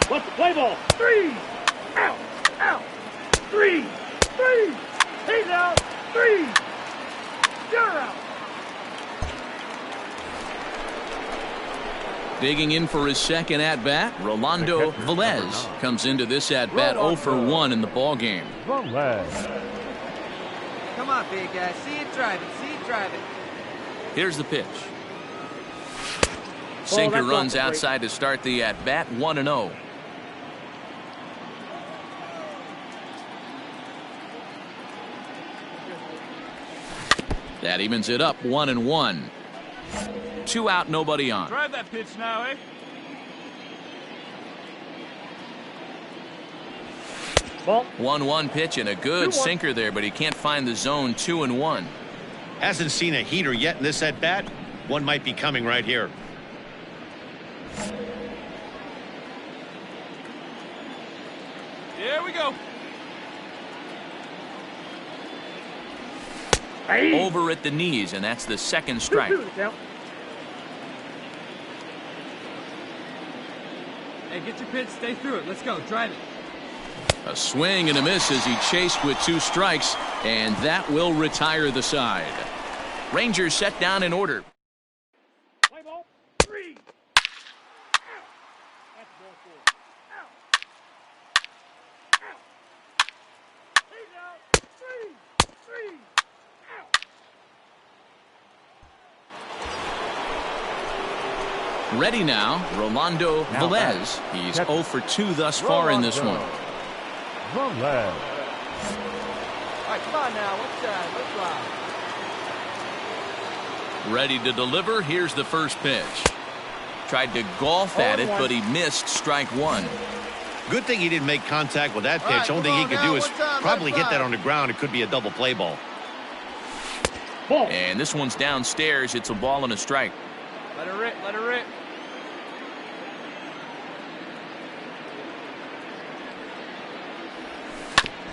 What's the play ball? 3. Out. Out. 3. 3. He's out. 3. You're out. Digging in for his second at-bat, Rolando Velez comes into this at-bat 0 for 1 in the ball game. Come on, big guy. See it drive it. See it drive it. Here's the pitch. Sinker runs outside to start the at-bat, 1-0. That evens it up, 1-1. 2 out, nobody on. Drive that pitch now, eh? Ball. 1-1 pitch and a good sinker there, but he can't find the zone. 2-1. Hasn't seen a heater yet in this at-bat. One might be coming right here. Here we go. Over at the knees, and that's the second strike. Hey, get your pitch. Stay through it. Let's go. Drive it. A swing and a miss as he chased with 2 strikes, and that will retire the side. Rangers set down in order. Play ball. 3. Out. That's ball 4. Out. Out. He's out. 3. 3. Ready now, Rolando Velez. He's 0 for 2 thus far in this one. All right, come on now. Let's drive. Ready to deliver. Here's the first pitch. Tried to golf at it, but he missed strike 1. Good thing he didn't make contact with that pitch. Only thing he could do is probably hit that on the ground. It could be a double play ball. And this one's downstairs. It's a ball and a strike. Let her rip, let her rip.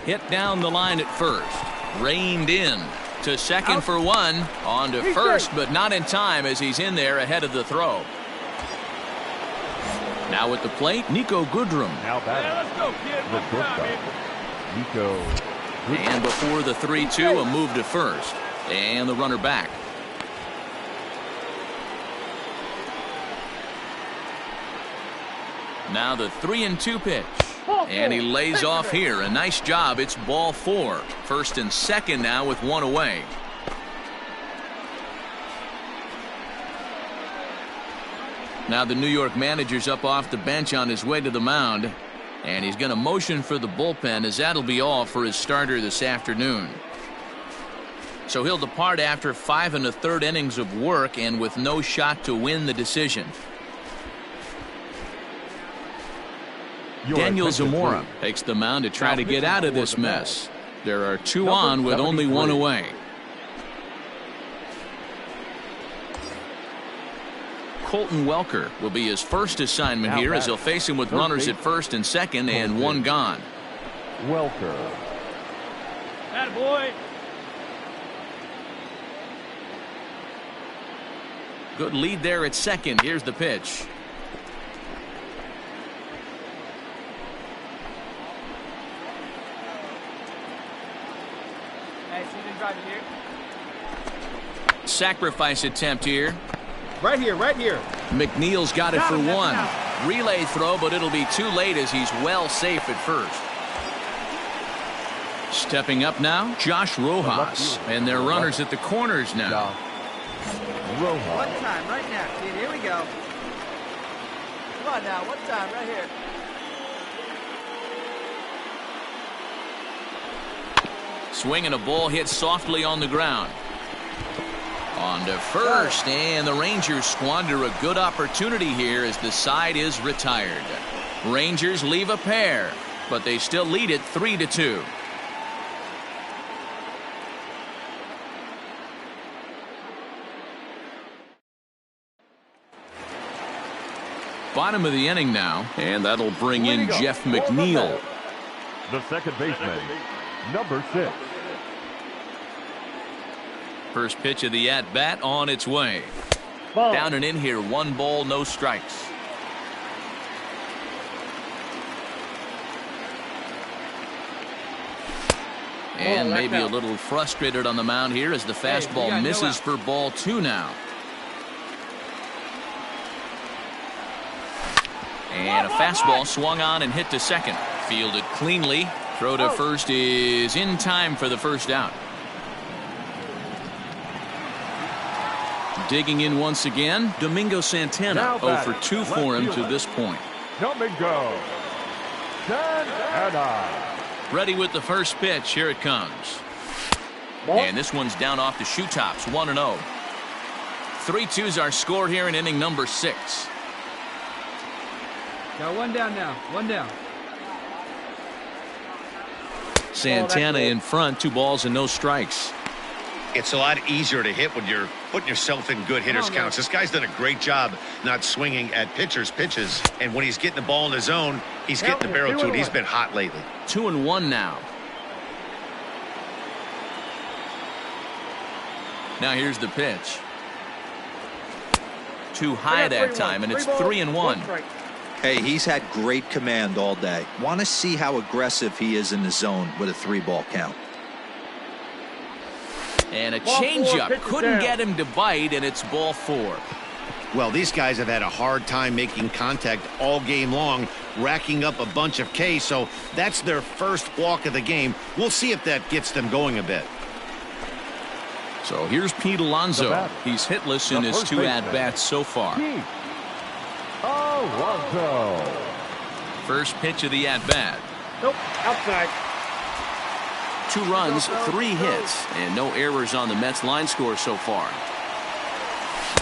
Hit down the line at first. Reined in to second for one. On to first, but not in time as he's in there ahead of the throw. Now at the plate, Nico Goodrum. Now batting. Let's go, kid. The shortstop, Nico Goodrum. And before the 3-2, a move to first. And the runner back. Now the 3-2 pitch. And he lays off here. A nice job. It's ball 4. First and second now with one away. Now the New York manager's up off the bench on his way to the mound. And he's going to motion for the bullpen, as that'll be all for his starter this afternoon. So he'll depart after 5 1/3 innings of work and with no shot to win the decision. Daniel Zamora takes the mound to try to get out of this mess. There are 2 on with only 1 away. Colton Welker will be his first assignment here as he'll face him with runners at first and second and 1 gone. Welker. Attaboy. Good lead there at second. Here's the pitch. Hey, so you didn't drive it here? Sacrifice attempt here. Right here, right here. McNeil's got it for 1. Relay throw, but it'll be too late as he's well safe at first. Stepping up now, Josh Rojas. And their runners at the corners now. Rojas. One time, right now, kid. Here we go. Come on now, one time, right here. Swinging a ball hit softly on the ground. On to first, and the Rangers squander a good opportunity here as the side is retired. Rangers leave a pair, but they still lead it 3-2. Bottom of the inning now, and that'll bring in Jeff McNeil. The second baseman, number 6. First pitch of the at-bat on its way. Down and in here, 1 ball, no strikes. And maybe a little frustrated on the mound here as the fastball misses for ball 2 now. And a fastball swung on and hit to second. Fielded cleanly. Throw to first is in time for the first out. Digging in once again, Domingo Santana. 0 for 2 for him to this point. Domingo Santana. Ready with the first pitch. Here it comes. And this one's down off the shoe tops. 1-0. 3-2's our score here in inning number 6. Got 1 down now. 1 down. Santana in front. 2 balls and no strikes. It's a lot easier to hit when you're putting yourself in good hitters counts. This guy's done a great job not swinging at pitchers' pitches. And when he's getting the ball in his zone, he's getting the barrel to it. He's been hot lately. 2-1 now. Now here's the pitch. Too high that time, and it's 3-1. Hey, he's had great command all day. Want to see how aggressive he is in the zone with a 3-ball count. And a changeup couldn't get him to bite, and it's ball 4. Well, these guys have had a hard time making contact all game long, racking up a bunch of Ks, so that's their first walk of the game. We'll see if that gets them going a bit. So here's Pete Alonso. He's hitless in his 2 at-bats so far. Pete Alonso. First pitch of the at-bat. Nope, outside. 2 runs, 3 hits, and no errors on the Mets line score so far.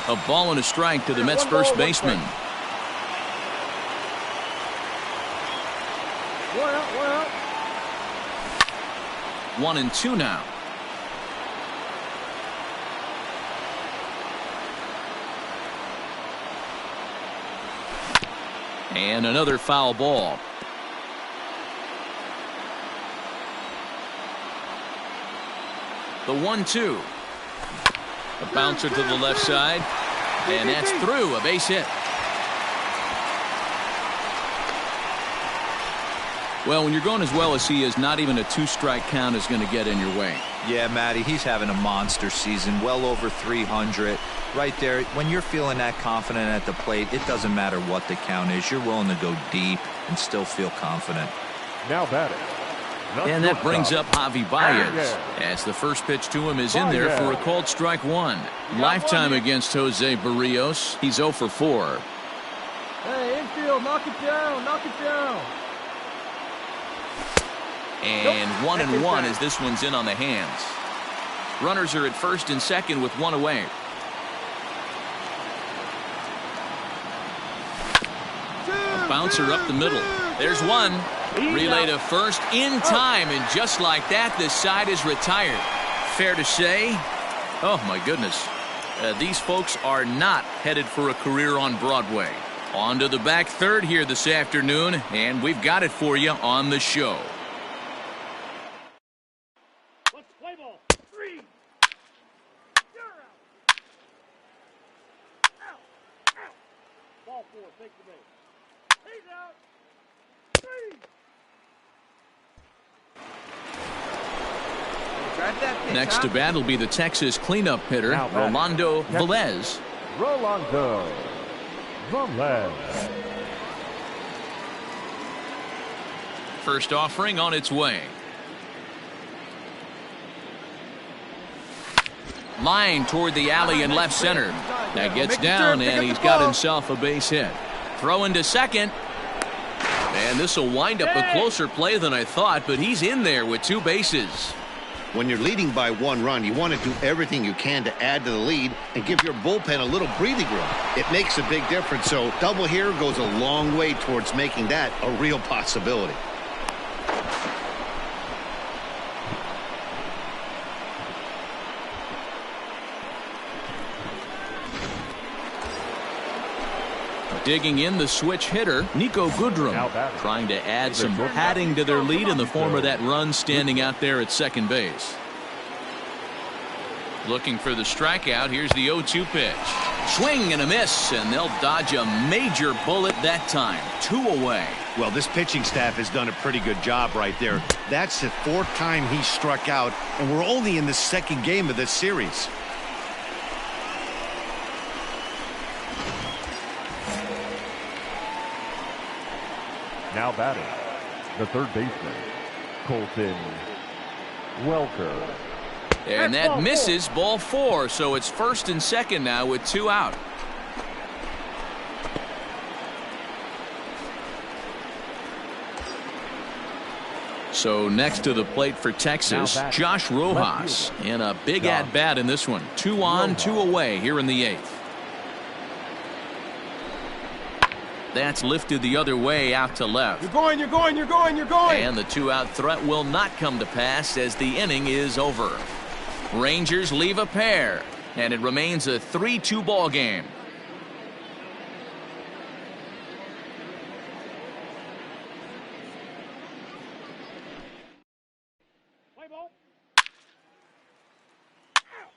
A ball and a strike to the Mets first baseman. One out, one out. 1-2 now. And another foul ball. The 1-2. A bouncer to the left side. And that's through. A base hit. Well, when you're going as well as he is, not even a 2-strike count is going to get in your way. Yeah, Matty, he's having a monster season, well over 300. Right there, when you're feeling that confident at the plate, it doesn't matter what the count is. You're willing to go deep and still feel confident. Now batting. And that brings up Javi Baez, as the first pitch to him is in there for a called strike one. Lifetime against Jose Barrios. He's 0 for 4. Hey, infield, knock it down, knock it down. And 1-1 as this one's in on the hands. Runners are at first and second with one away. A bouncer up the middle. There's one. Relay to first in time, and just like that, this side is retired. Fair to say, oh my goodness, these folks are not headed for a career on Broadway. On to the back third here this afternoon, and we've got it for you on the show. Let's play ball. 3. You're out. Out. Out. Ball 4, take the base. He's out. 3. Next to bat will be the Texas cleanup hitter, Rolando Velez. Rolando Velez. First offering on its way. Line toward the alley in left center. That gets down, and he's got himself a base hit. Throw into second. And this will wind up a closer play than I thought, but he's in there with 2 bases. When you're leading by 1 run, you want to do everything you can to add to the lead and give your bullpen a little breathing room. It makes a big difference, so double here goes a long way towards making that a real possibility. Digging in the switch hitter, Nico Goodrum, trying to add some padding to their lead in the form of that run standing out there at second base. Looking for the strikeout. Here's the 0-2 pitch. Swing and a miss, and they'll dodge a major bullet that time. 2 away. Well, this pitching staff has done a pretty good job right there. That's the 4th time he struck out, and we're only in the 2nd game of this series. Now batting, the third baseman, Colton Welker. And that misses, ball 4, so it's first and second now with 2 out. So next to the plate for Texas, Josh Rojas, and a big at-bat in this one. 2 on, 2 away here in the 8th. That's lifted the other way out to left. You're going, you're going, you're going, you're going. And the 2-out threat will not come to pass as the inning is over. Rangers leave a pair, and it remains a 3-2 ball game. Play ball. Out.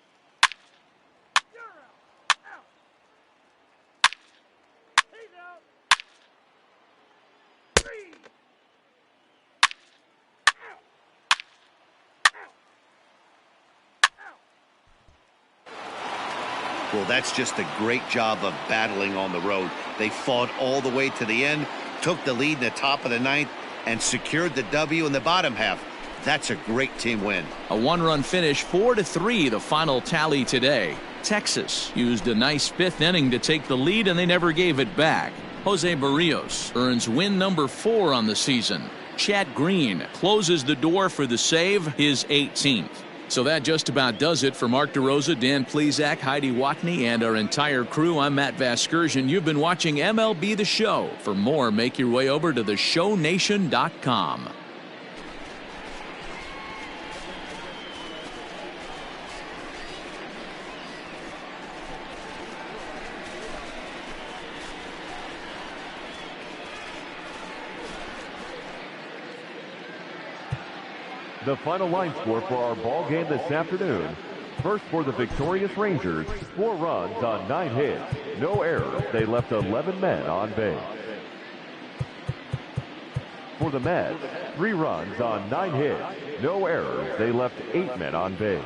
You're out. Out. He's out. 3. Out. Well, that's just a great job of battling on the road. They fought all the way to the end, took the lead in the top of the 9th, and secured the W in the bottom half. That's a great team win. A 1-run finish, 4-3, the final tally today. Texas used a nice 5th inning to take the lead, and they never gave it back. Jose Barrios earns win number 4 on the season. Chad Green closes the door for the save, his 18th. So that just about does it for Mark DeRosa, Dan Plesac, Heidi Watney, and our entire crew. I'm Matt Vasgersian. You've been watching MLB The Show. For more, make your way over to theshownation.com. The final line score for our ball game this afternoon. First for the victorious Rangers, 4 runs on 9 hits, no errors. They left 11 men on base. For the Mets, 3 runs on 9 hits, no errors. They left 8 men on base.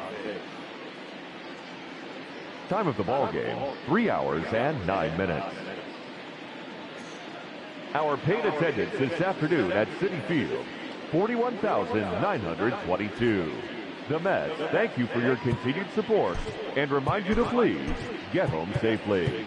Time of the ball game, 3 hours and 9 minutes. Our paid attendance this afternoon at Citi Field, 41,922. The Mets thank you for your continued support and remind you to please get home safely.